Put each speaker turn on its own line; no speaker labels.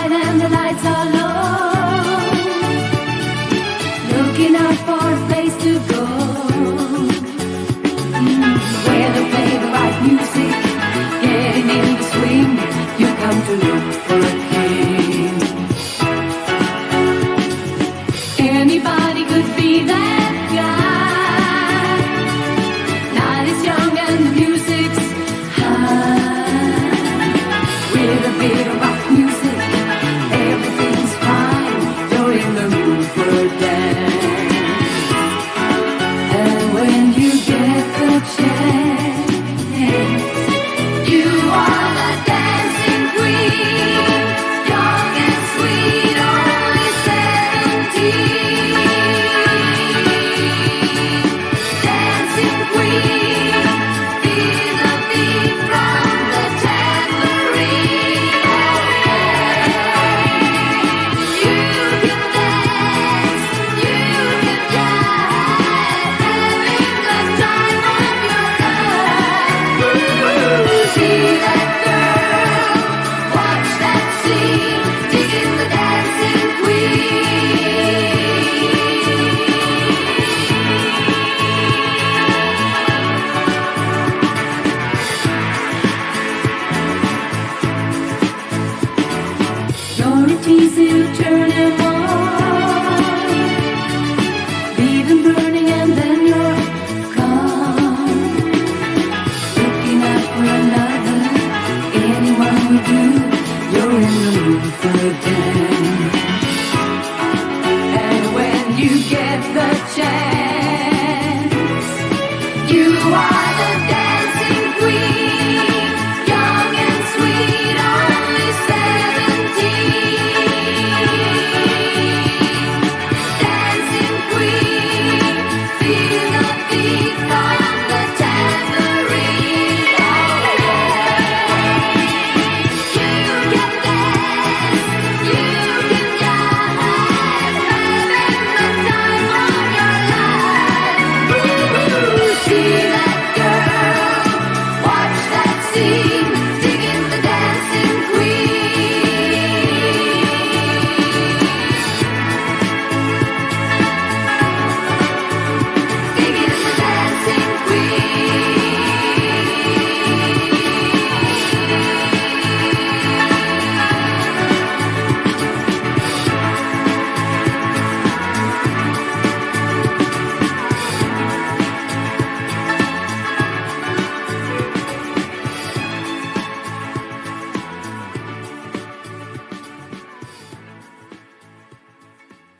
night and the lights are low, looking out for a place to go, where they play the right music, getting in the swing. You come to look for a king. Anybody could be that guy. Night is young and the music's high. With a bit of rock music, everything's fine. You're in the mood for a dance. And when you get the chance, you are the dancing queen. Young and sweet, only 17. Dancing queen, feel the beat from the tambourine. You can dance, you can jive, having the time of your life. See that girl, watch that scene, digging the dancing queen. You're a teasy to turn him on, leave him burning and then you're gone. Looking out for another, anyone will do. You're in the mood for